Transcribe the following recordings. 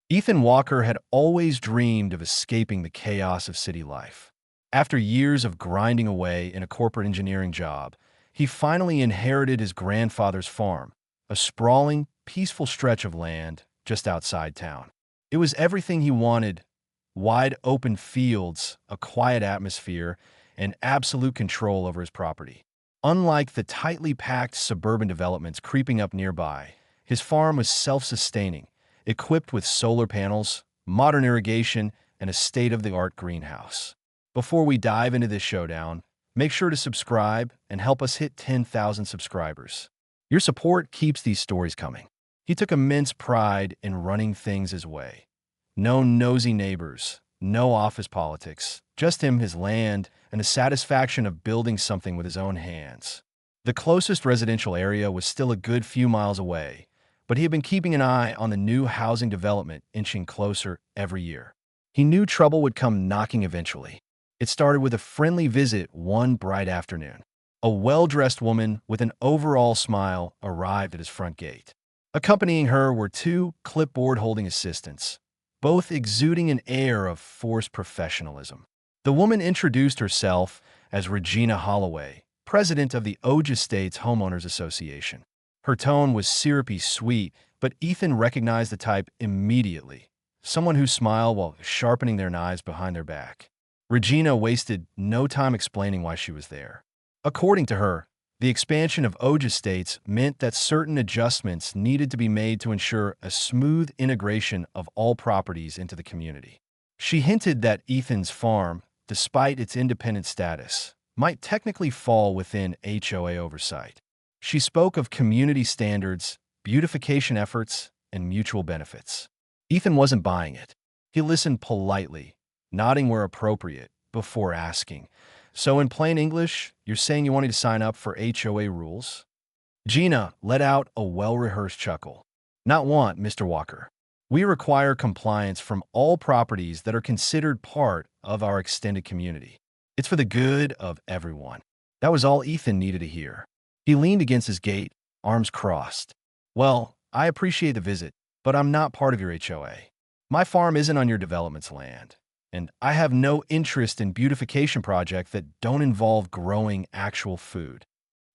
Ethan Walker had always dreamed of escaping the chaos of city life. After years of grinding away in a corporate engineering job, he finally inherited his grandfather's farm, a sprawling, peaceful stretch of land just outside town. It was everything he wanted: wide open fields, a quiet atmosphere, and absolute control over his property. Unlike the tightly packed suburban developments creeping up nearby, his farm was self-sustaining, equipped with solar panels, modern irrigation, and a state-of-the-art greenhouse. Before we dive into this showdown, make sure to subscribe and help us hit 10,000 subscribers. Your support keeps these stories coming. He took immense pride in running things his way. No nosy neighbors, no office politics, just him, his land, and the satisfaction of building something with his own hands. The closest residential area was still a good few miles away, but he had been keeping an eye on the new housing development inching closer every year. He knew trouble would come knocking eventually. It started with a friendly visit one bright afternoon. A well-dressed woman with an overall smile arrived at his front gate. Accompanying her were two clipboard-holding assistants, both exuding an air of forced professionalism. The woman introduced herself as Regina Holloway, president of the HOA Estates Homeowners Association. Her tone was syrupy sweet, but Ethan recognized the type immediately, someone who smiled while sharpening their knives behind their back. Regina wasted no time explaining why she was there. According to her, the expansion of HOA Estates meant that certain adjustments needed to be made to ensure a smooth integration of all properties into the community. She hinted that Ethan's farm, despite its independent status, might technically fall within HOA oversight. She spoke of community standards, beautification efforts, and mutual benefits. Ethan wasn't buying it. He listened politely, nodding where appropriate, before asking, "So in plain English, you're saying you wanted to sign up for HOA rules?" Gina let out a well-rehearsed chuckle. "Not want, Mr. Walker. We require compliance from all properties that are considered part of our extended community. It's for the good of everyone." That was all Ethan needed to hear. He leaned against his gate, arms crossed. "Well, I appreciate the visit, but I'm not part of your HOA. My farm isn't on your development's land, and I have no interest in beautification projects that don't involve growing actual food."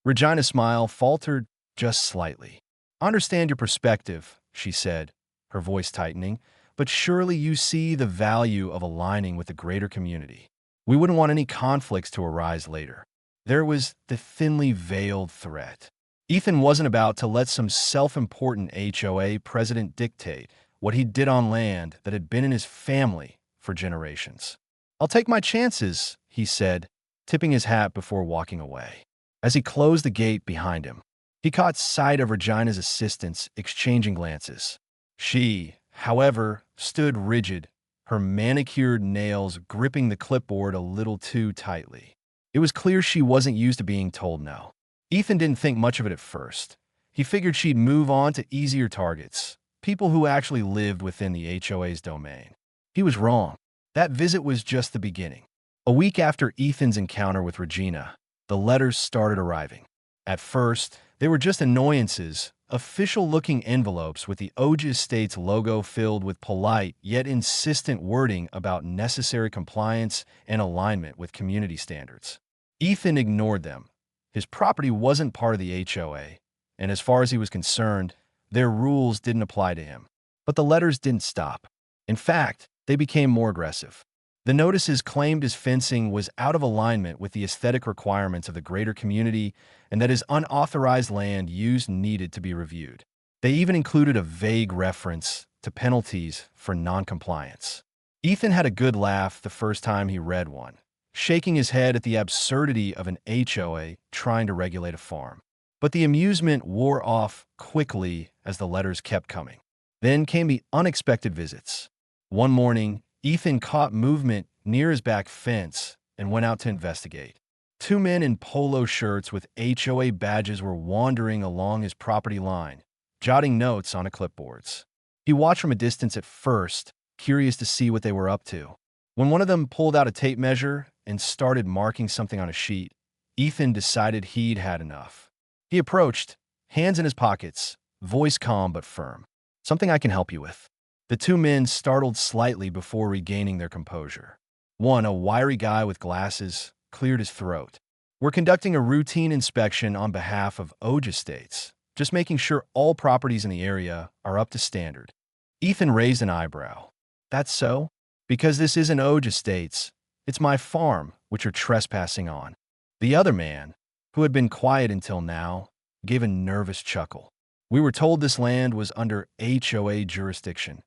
Regina's smile faltered just slightly. "I understand your perspective," she said, her voice tightening, "but surely you see the value of aligning with the greater community. We wouldn't want any conflicts to arise later." There was the thinly veiled threat. Ethan wasn't about to let some self-important HOA president dictate what he did on land that had been in his family for generations. "I'll take my chances," he said, tipping his hat before walking away. As he closed the gate behind him, he caught sight of Regina's assistants exchanging glances. She, however, stood rigid, her manicured nails gripping the clipboard a little too tightly. It was clear she wasn't used to being told no. Ethan didn't think much of it at first. He figured she'd move on to easier targets, people who actually lived within the HOA's domain. He was wrong. That visit was just the beginning. A week after Ethan's encounter with Regina, the letters started arriving. At first, they were just annoyances, official-looking envelopes with the HOA Estates logo filled with polite yet insistent wording about necessary compliance and alignment with community standards. Ethan ignored them. His property wasn't part of the HOA, and as far as he was concerned, their rules didn't apply to him. But the letters didn't stop. In fact, they became more aggressive. The notices claimed his fencing was out of alignment with the aesthetic requirements of the greater community and that his unauthorized land use needed to be reviewed. They even included a vague reference to penalties for noncompliance. Ethan had a good laugh the first time he read one, shaking his head at the absurdity of an HOA trying to regulate a farm. But the amusement wore off quickly as the letters kept coming. Then came the unexpected visits. One morning, Ethan caught movement near his back fence and went out to investigate. Two men in polo shirts with HOA badges were wandering along his property line, jotting notes on clipboards. He watched from a distance at first, curious to see what they were up to. When one of them pulled out a tape measure and started marking something on a sheet, Ethan decided he'd had enough. He approached, hands in his pockets, voice calm but firm. "Something I can help you with." The two men startled slightly before regaining their composure. One, a wiry guy with glasses, cleared his throat. "We're conducting a routine inspection on behalf of OJ Estates, just making sure all properties in the area are up to standard." Ethan raised an eyebrow. "That's so? Because this isn't OJ Estates. It's my farm, which you're trespassing on." The other man, who had been quiet until now, gave a nervous chuckle. "We were told this land was under HOA jurisdiction."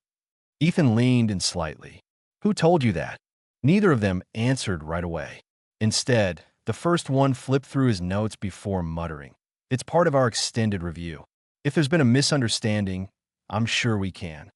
Ethan leaned in slightly. "Who told you that?" Neither of them answered right away. Instead, the first one flipped through his notes before muttering, "It's part of our extended review. If there's been a misunderstanding, I'm sure we can."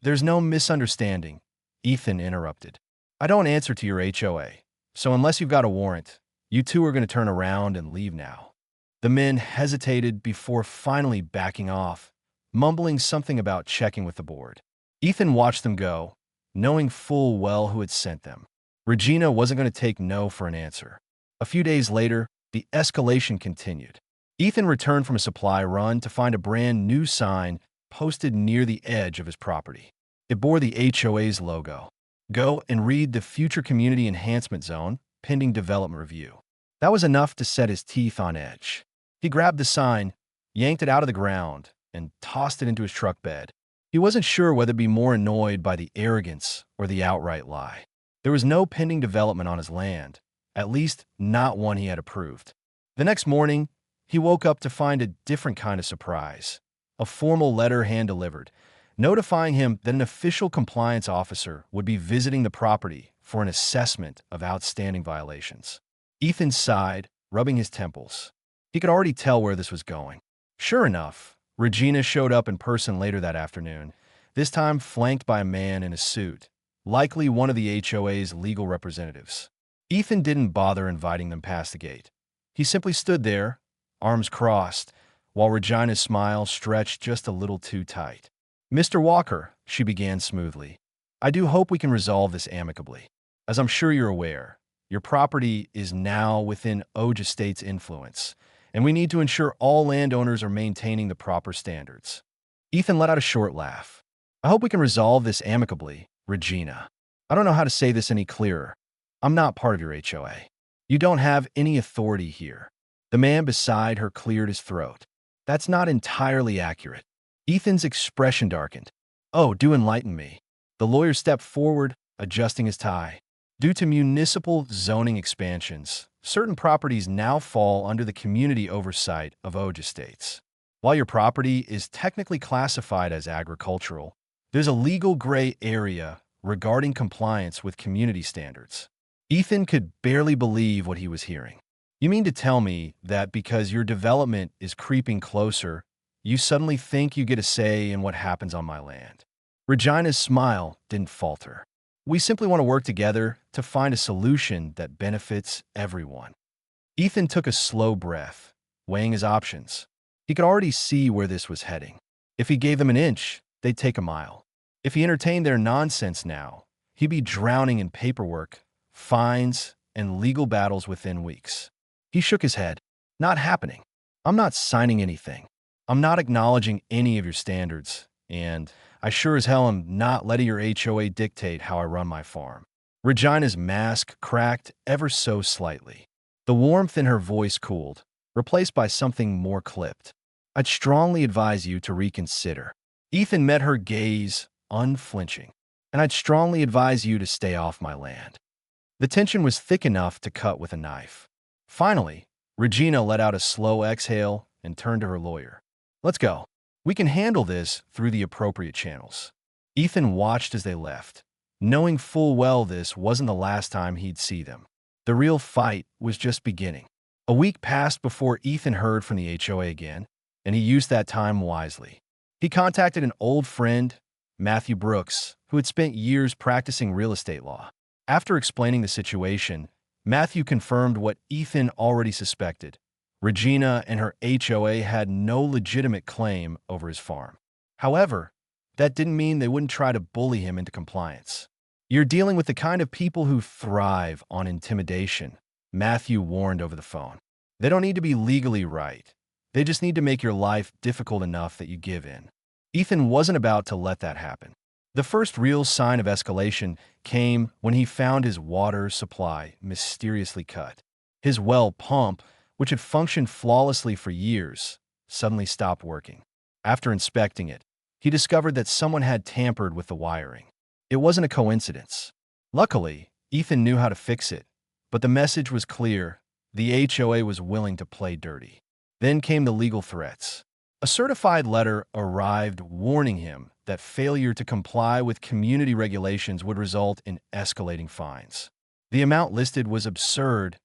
"There's no misunderstanding," Ethan interrupted. "I don't answer to your HOA, so unless you've got a warrant, you two are going to turn around and leave now." The men hesitated before finally backing off, mumbling something about checking with the board. Ethan watched them go, knowing full well who had sent them. Regina wasn't going to take no for an answer. A few days later, the escalation continued. Ethan returned from a supply run to find a brand new sign posted near the edge of his property. It bore the HOA's logo. "Go and read the Future Community Enhancement Zone, pending development review." That was enough to set his teeth on edge. He grabbed the sign, yanked it out of the ground, and tossed it into his truck bed. He wasn't sure whether to be more annoyed by the arrogance or the outright lie. There was no pending development on his land, at least not one he had approved. The next morning, he woke up to find a different kind of surprise. A formal letter hand-delivered, notifying him that an official compliance officer would be visiting the property for an assessment of outstanding violations. Ethan sighed, rubbing his temples. He could already tell where this was going. Sure enough, Regina showed up in person later that afternoon, this time flanked by a man in a suit, likely one of the HOA's legal representatives. Ethan didn't bother inviting them past the gate. He simply stood there, arms crossed, while Regina's smile stretched just a little too tight. "Mr. Walker," she began smoothly, "I do hope we can resolve this amicably. As I'm sure you're aware, your property is now within OJ Estate's influence, and we need to ensure all landowners are maintaining the proper standards." Ethan let out a short laugh. "I hope we can resolve this amicably, Regina. I don't know how to say this any clearer. I'm not part of your HOA. You don't have any authority here." The man beside her cleared his throat. "That's not entirely accurate." Ethan's expression darkened. "Oh, do enlighten me." The lawyer stepped forward, adjusting his tie. "Due to municipal zoning expansions, certain properties now fall under the community oversight of OJ Estates. While your property is technically classified as agricultural, there's a legal gray area regarding compliance with community standards." Ethan could barely believe what he was hearing. "You mean to tell me that because your development is creeping closer, you suddenly think you get a say in what happens on my land?" Regina's smile didn't falter. "We simply want to work together to find a solution that benefits everyone." Ethan took a slow breath, weighing his options. He could already see where this was heading. If he gave them an inch, they'd take a mile. If he entertained their nonsense now, he'd be drowning in paperwork, fines, and legal battles within weeks. He shook his head. "Not happening. I'm not signing anything. I'm not acknowledging any of your standards, and I sure as hell am not letting your HOA dictate how I run my farm." Regina's mask cracked ever so slightly. The warmth in her voice cooled, replaced by something more clipped. "I'd strongly advise you to reconsider." Ethan met her gaze, unflinching. "And I'd strongly advise you to stay off my land." The tension was thick enough to cut with a knife. Finally, Regina let out a slow exhale and turned to her lawyer. "Let's go. We can handle this through the appropriate channels." Ethan watched as they left, knowing full well this wasn't the last time he'd see them. The real fight was just beginning. A week passed before Ethan heard from the HOA again, and he used that time wisely. He contacted an old friend, Matthew Brooks, who had spent years practicing real estate law. After explaining the situation, Matthew confirmed what Ethan already suspected. Regina and her HOA had no legitimate claim over his farm. However, that didn't mean they wouldn't try to bully him into compliance. "You're dealing with the kind of people who thrive on intimidation," Matthew warned over the phone. "They don't need to be legally right. They just need to make your life difficult enough that you give in." Ethan wasn't about to let that happen. The first real sign of escalation came when he found his water supply mysteriously cut. His well pump, which had functioned flawlessly for years, suddenly stopped working. After inspecting it, he discovered that someone had tampered with the wiring. It wasn't a coincidence. Luckily, Ethan knew how to fix it, but the message was clear. The HOA was willing to play dirty. Then came the legal threats. A certified letter arrived warning him that failure to comply with community regulations would result in escalating fines. The amount listed was absurd,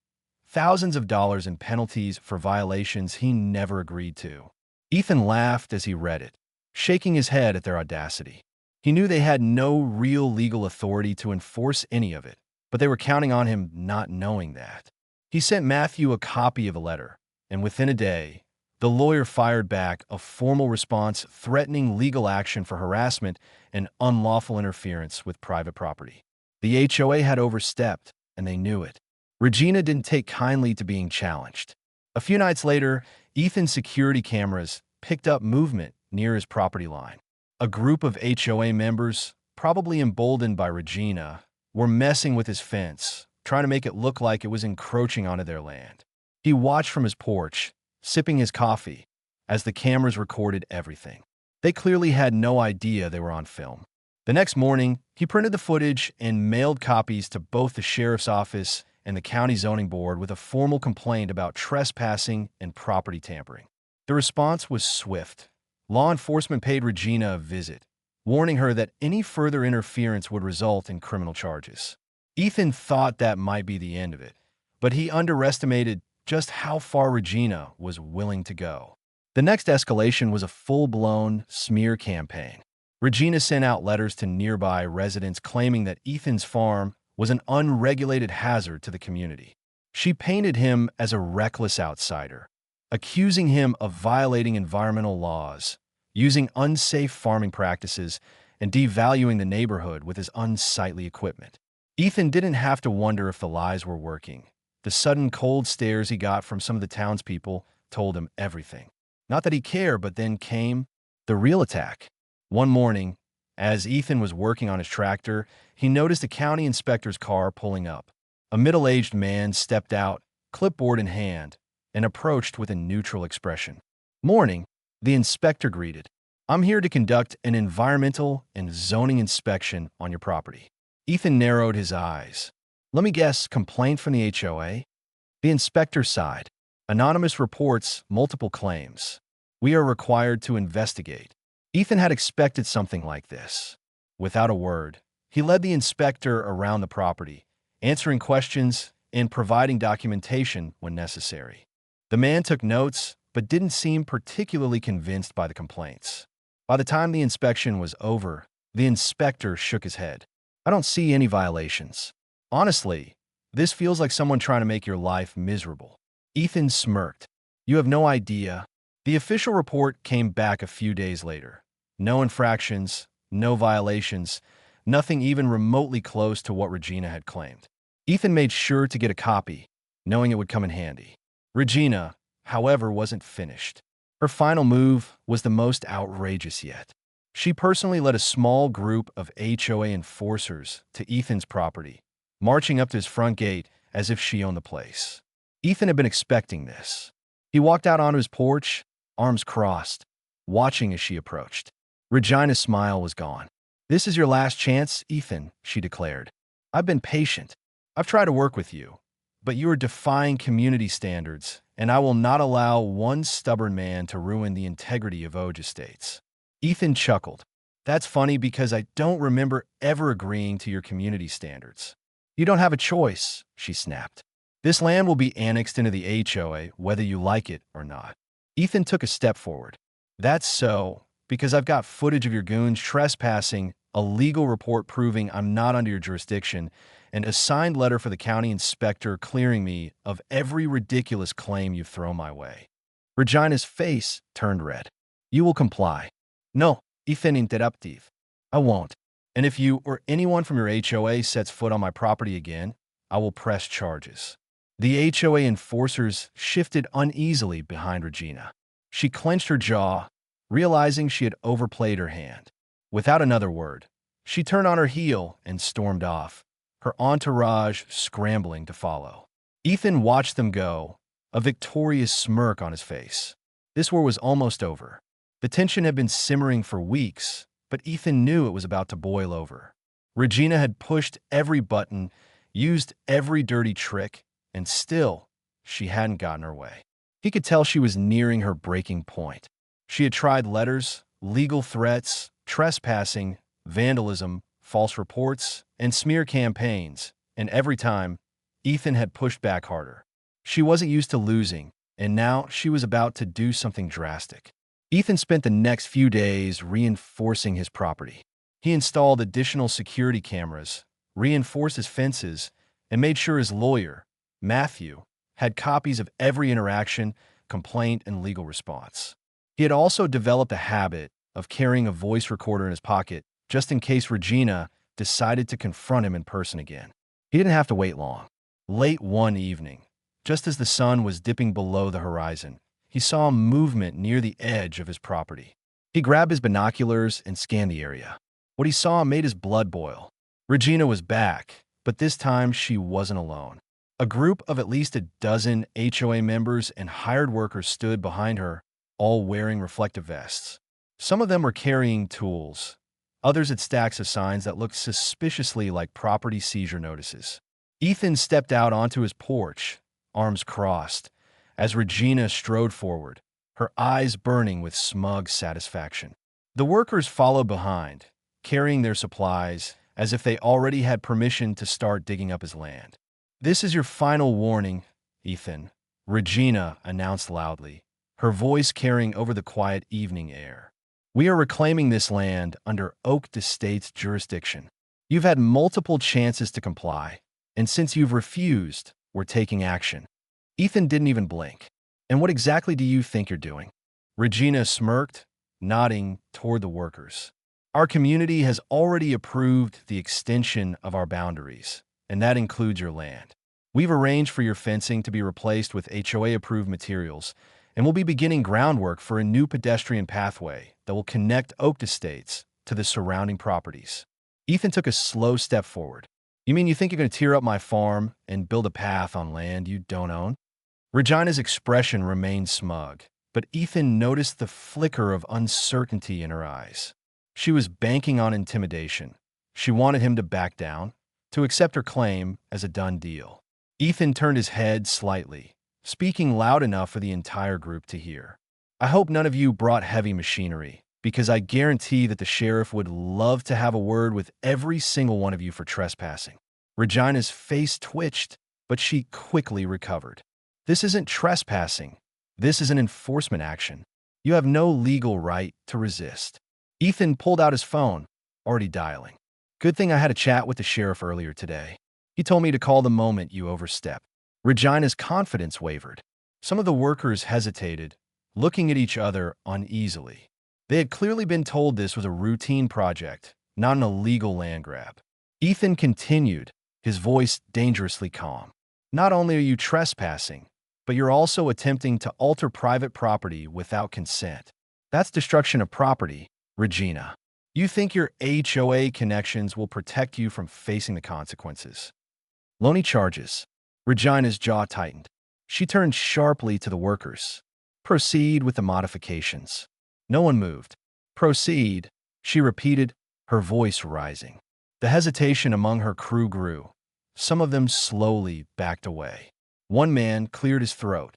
thousands of dollars in penalties for violations he never agreed to. Ethan laughed as he read it, shaking his head at their audacity. He knew they had no real legal authority to enforce any of it, but they were counting on him not knowing that. He sent Matthew a copy of a letter, and within a day, the lawyer fired back a formal response threatening legal action for harassment and unlawful interference with private property. The HOA had overstepped, and they knew it. Regina didn't take kindly to being challenged. A few nights later, Ethan's security cameras picked up movement near his property line. A group of HOA members, probably emboldened by Regina, were messing with his fence, trying to make it look like it was encroaching onto their land. He watched from his porch, sipping his coffee, as the cameras recorded everything. They clearly had no idea they were on film. The next morning, he printed the footage and mailed copies to both the sheriff's office and the county zoning board with a formal complaint about trespassing and property tampering. The response was swift. Law enforcement paid Regina a visit, warning her that any further interference would result in criminal charges. Ethan thought that might be the end of it, but he underestimated just how far Regina was willing to go. The next escalation was a full-blown smear campaign. Regina sent out letters to nearby residents claiming that Ethan's farm was an unregulated hazard to the community. She painted him as a reckless outsider, accusing him of violating environmental laws, using unsafe farming practices, and devaluing the neighborhood with his unsightly equipment. Ethan didn't have to wonder if the lies were working. The sudden cold stares he got from some of the townspeople told him everything. Not that he cared, but then came the real attack. One morning, as Ethan was working on his tractor, he noticed a county inspector's car pulling up. A middle-aged man stepped out, clipboard in hand, and approached with a neutral expression. "Morning," the inspector greeted. "I'm here to conduct an environmental and zoning inspection on your property." Ethan narrowed his eyes. "Let me guess, complaint from the HOA?" The inspector sighed. "Anonymous reports, multiple claims. We are required to investigate." Ethan had expected something like this. Without a word, he led the inspector around the property, answering questions and providing documentation when necessary. The man took notes, but didn't seem particularly convinced by the complaints. By the time the inspection was over, the inspector shook his head. "I don't see any violations. Honestly, this feels like someone trying to make your life miserable." Ethan smirked. "You have no idea." The official report came back a few days later. No infractions, no violations, nothing even remotely close to what Regina had claimed. Ethan made sure to get a copy, knowing it would come in handy. Regina, however, wasn't finished. Her final move was the most outrageous yet. She personally led a small group of HOA enforcers to Ethan's property, marching up to his front gate as if she owned the place. Ethan had been expecting this. He walked out onto his porch, arms crossed, watching as she approached. Regina's smile was gone. "This is your last chance, Ethan," she declared. "I've been patient. I've tried to work with you, but you are defying community standards, and I will not allow one stubborn man to ruin the integrity of Oj Estates." Ethan chuckled. "That's funny because I don't remember ever agreeing to your community standards." "You don't have a choice," she snapped. "This land will be annexed into the HOA whether you like it or not." Ethan took a step forward. "That's so, because I've got footage of your goons trespassing, a legal report proving I'm not under your jurisdiction, and a signed letter for the county inspector clearing me of every ridiculous claim you've thrown my way." Regina's face turned red. "You will comply." "No," Ethan interrupted. "I won't. And if you or anyone from your HOA sets foot on my property again, I will press charges." The HOA enforcers shifted uneasily behind Regina. She clenched her jaw, realizing she had overplayed her hand. Without another word, She turned on her heel and stormed off, her entourage scrambling to follow. Ethan watched them go, a victorious smirk on his face. This war was almost over. The tension had been simmering for weeks, but Ethan knew it was about to boil over. Regina had pushed every button, used every dirty trick, and still, she hadn't gotten her way. He could tell she was nearing her breaking point. She had tried letters, legal threats, trespassing, vandalism, false reports, and smear campaigns, and every time, Ethan had pushed back harder. She wasn't used to losing, and now she was about to do something drastic. Ethan spent the next few days reinforcing his property. He installed additional security cameras, reinforced his fences, and made sure his lawyer, Matthew, had copies of every interaction, complaint, and legal response. He had also developed a habit of carrying a voice recorder in his pocket just in case Regina decided to confront him in person again. He didn't have to wait long. Late one evening, just as the sun was dipping below the horizon, he saw movement near the edge of his property. He grabbed his binoculars and scanned the area. What he saw made his blood boil. Regina was back, but this time she wasn't alone. A group of at least a dozen HOA members and hired workers stood behind her, all wearing reflective vests. Some of them were carrying tools. Others had stacks of signs that looked suspiciously like property seizure notices. Ethan stepped out onto his porch, arms crossed, as Regina strode forward, her eyes burning with smug satisfaction. The workers followed behind, carrying their supplies as if they already had permission to start digging up his land. "This is your final warning, Ethan," Regina announced loudly, her voice carrying over the quiet evening air. "We are reclaiming this land under Oak Estate's jurisdiction. You've had multiple chances to comply, and since you've refused, we're taking action." Ethan didn't even blink. "And what exactly do you think you're doing?" Regina smirked, nodding toward the workers. "Our community has already approved the extension of our boundaries, and that includes your land. We've arranged for your fencing to be replaced with HOA-approved materials, and we'll be beginning groundwork for a new pedestrian pathway that will connect Oak Estates to the surrounding properties." Ethan took a slow step forward. "You mean you think you're going to tear up my farm and build a path on land you don't own?" Regina's expression remained smug, but Ethan noticed the flicker of uncertainty in her eyes. She was banking on intimidation. She wanted him to back down, to accept her claim as a done deal. Ethan turned his head slightly, speaking loud enough for the entire group to hear. "I hope none of you brought heavy machinery, because I guarantee that the sheriff would love to have a word with every single one of you for trespassing." Regina's face twitched, but she quickly recovered. "This isn't trespassing. This is an enforcement action. You have no legal right to resist." Ethan pulled out his phone, already dialing. "Good thing I had a chat with the sheriff earlier today. He told me to call the moment you overstep." Regina's confidence wavered. Some of the workers hesitated, looking at each other uneasily. They had clearly been told this was a routine project, not an illegal land grab. Ethan continued, his voice dangerously calm. "Not only are you trespassing, but you're also attempting to alter private property without consent. That's destruction of property, Regina. You think your HOA connections will protect you from facing the consequences." "Lonely charges." Regina's jaw tightened. She turned sharply to the workers. "Proceed with the modifications." No one moved. "Proceed," she repeated, her voice rising. The hesitation among her crew grew. Some of them slowly backed away. One man cleared his throat.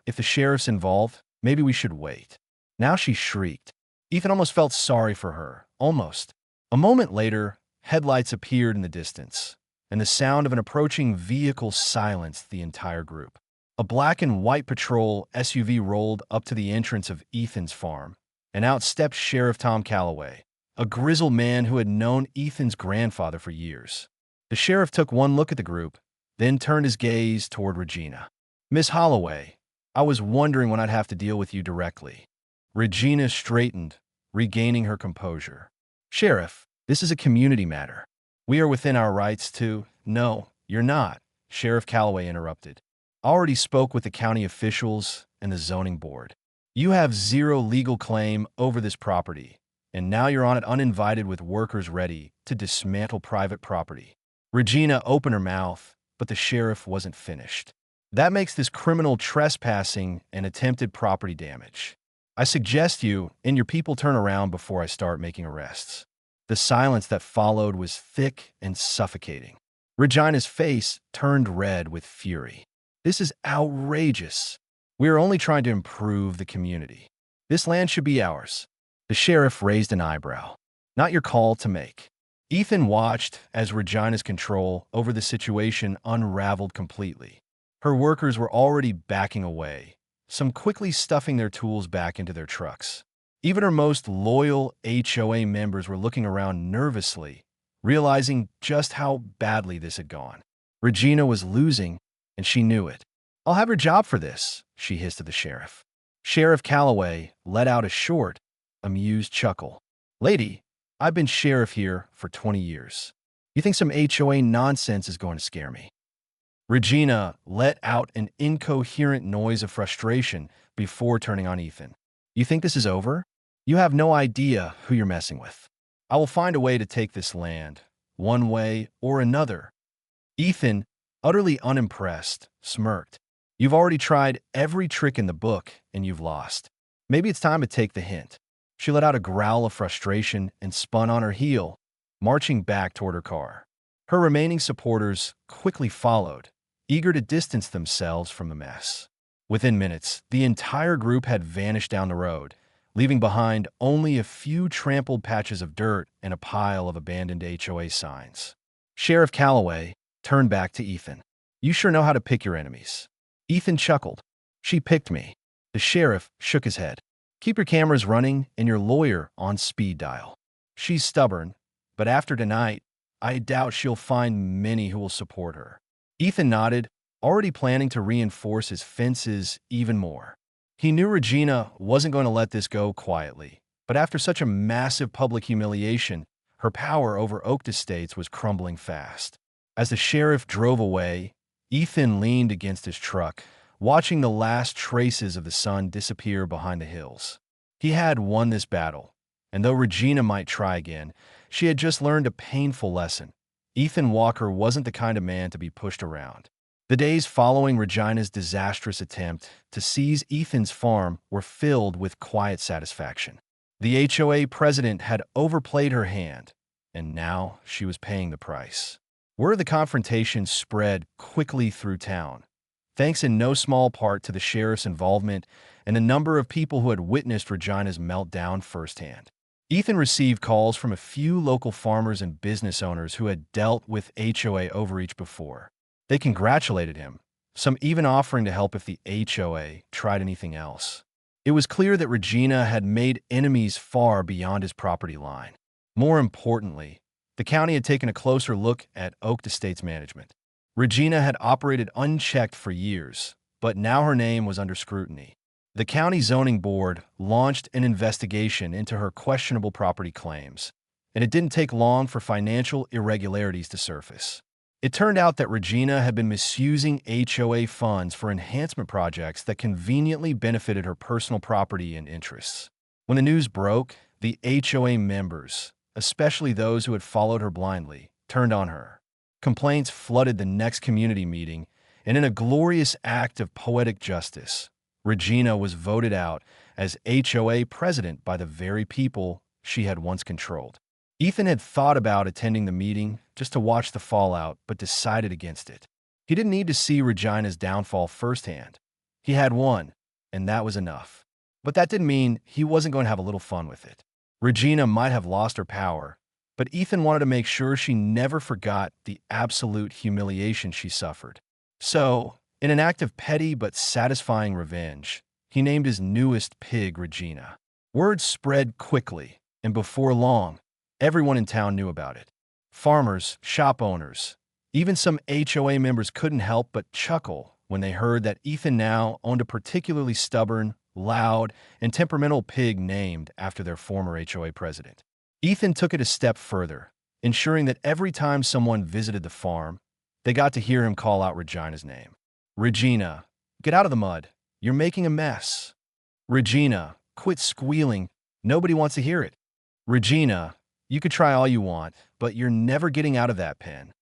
If the sheriff's involved, maybe we should wait." Now she shrieked. Ethan almost felt sorry for her. Almost. A moment later, headlights appeared in the distance, and the sound of an approaching vehicle silenced the entire group. A black and white patrol SUV rolled up to the entrance of Ethan's farm, and out stepped Sheriff Tom Calloway, a grizzled man who had known Ethan's grandfather for years. The sheriff took one look at the group, then turned his gaze toward Regina. "Miss Holloway, I was wondering when I'd have to deal with you directly." Regina straightened, regaining her composure. "Sheriff, this is a community matter. We are within our rights to—" "No, you're not," Sheriff Calloway interrupted. "I already spoke with the county officials and the zoning board. You have zero legal claim over this property, and now you're on it uninvited with workers ready to dismantle private property. Regina opened her mouth, but the sheriff wasn't finished. That makes this criminal trespassing and attempted property damage. I suggest you and your people turn around before I start making arrests. The silence that followed was thick and suffocating. Regina's face turned red with fury. This is outrageous. We are only trying to improve the community. This land should be ours. The sheriff raised an eyebrow. Not your call to make. Ethan watched as Regina's control over the situation unraveled completely. Her workers were already backing away, some quickly stuffing their tools back into their trucks. Even her most loyal HOA members were looking around nervously, realizing just how badly this had gone. Regina was losing, and she knew it. "I'll have your job for this," she hissed at the sheriff. Sheriff Calloway let out a short, amused chuckle. "Lady, I've been sheriff here for 20 years. You think some HOA nonsense is going to scare me?" Regina let out an incoherent noise of frustration before turning on Ethan. "You think this is over? You have no idea who you're messing with. I will find a way to take this land, one way or another." Ethan, utterly unimpressed, smirked. "You've already tried every trick in the book, and you've lost. Maybe it's time to take the hint." She let out a growl of frustration and spun on her heel, marching back toward her car. Her remaining supporters quickly followed, eager to distance themselves from the mess. Within minutes, the entire group had vanished down the road, leaving behind only a few trampled patches of dirt and a pile of abandoned HOA signs. Sheriff Calloway turned back to Ethan. "You sure know how to pick your enemies." Ethan chuckled. "She picked me." The sheriff shook his head. "Keep your cameras running and your lawyer on speed dial. She's stubborn, but after tonight, I doubt she'll find many who will support her." Ethan nodded, already planning to reinforce his fences even more. He knew Regina wasn't going to let this go quietly, but after such a massive public humiliation, her power over Oak Estates was crumbling fast. As the sheriff drove away, Ethan leaned against his truck, watching the last traces of the sun disappear behind the hills. He had won this battle, and though Regina might try again, she had just learned a painful lesson. Ethan Walker wasn't the kind of man to be pushed around. The days following Regina's disastrous attempt to seize Ethan's farm were filled with quiet satisfaction. The HOA president had overplayed her hand, and now she was paying the price. Word of the confrontation spread quickly through town, thanks in no small part to the sheriff's involvement and a number of people who had witnessed Regina's meltdown firsthand. Ethan received calls from a few local farmers and business owners who had dealt with HOA overreach before. They congratulated him, some even offering to help if the HOA tried anything else. It was clear that Regina had made enemies far beyond his property line. More importantly, the county had taken a closer look at Oak Estates management. Regina had operated unchecked for years, but now her name was under scrutiny. The county zoning board launched an investigation into her questionable property claims, and it didn't take long for financial irregularities to surface. It turned out that Regina had been misusing HOA funds for enhancement projects that conveniently benefited her personal property and interests. When the news broke, the HOA members, especially those who had followed her blindly, turned on her. Complaints flooded the next community meeting, and in a glorious act of poetic justice, Regina was voted out as HOA president by the very people she had once controlled. Ethan had thought about attending the meeting just to watch the fallout, but decided against it. He didn't need to see Regina's downfall firsthand. He had won, and that was enough. But that didn't mean he wasn't going to have a little fun with it. Regina might have lost her power, but Ethan wanted to make sure she never forgot the absolute humiliation she suffered. So, in an act of petty but satisfying revenge, he named his newest pig Regina. Word spread quickly, and before long, everyone in town knew about it. Farmers, shop owners, even some HOA members couldn't help but chuckle when they heard that Ethan now owned a particularly stubborn, loud, and temperamental pig named after their former HOA president. Ethan took it a step further, ensuring that every time someone visited the farm, they got to hear him call out Regina's name. "Regina, get out of the mud. You're making a mess. Regina, quit squealing. Nobody wants to hear it." "Regina, you could try all you want, but you're never getting out of that pen."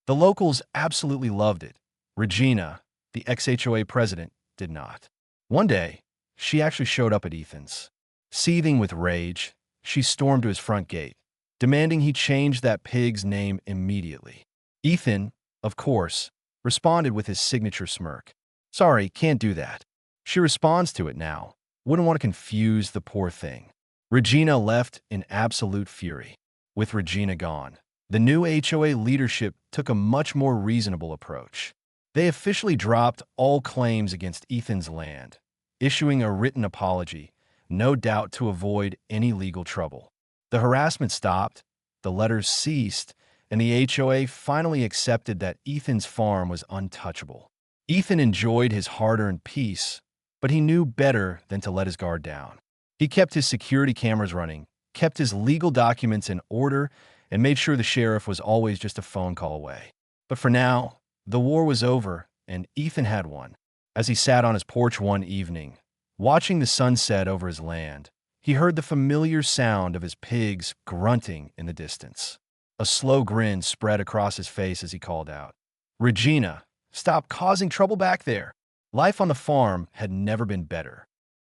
The locals absolutely loved it. Regina, the ex-HOA president, did not. One day, she actually showed up at Ethan's. Seething with rage, she stormed to his front gate, demanding he change that pig's name immediately. Ethan, of course, responded with his signature smirk. "Sorry, can't do that." She responds to it now. Wouldn't want to confuse the poor thing. Regina left in absolute fury. With Regina gone, the new HOA leadership took a much more reasonable approach. They officially dropped all claims against Ethan's land, issuing a written apology, no doubt to avoid any legal trouble. The harassment stopped, the letters ceased, and the HOA finally accepted that Ethan's farm was untouchable. Ethan enjoyed his hard-earned peace, but he knew better than to let his guard down. He kept his security cameras running, kept his legal documents in order, and made sure the sheriff was always just a phone call away. But for now, the war was over, and Ethan had won. As he sat on his porch one evening, watching the sunset over his land, he heard the familiar sound of his pigs grunting in the distance. A slow grin spread across his face as he called out, "Regina, stop causing trouble back there." Life on the farm had never been better.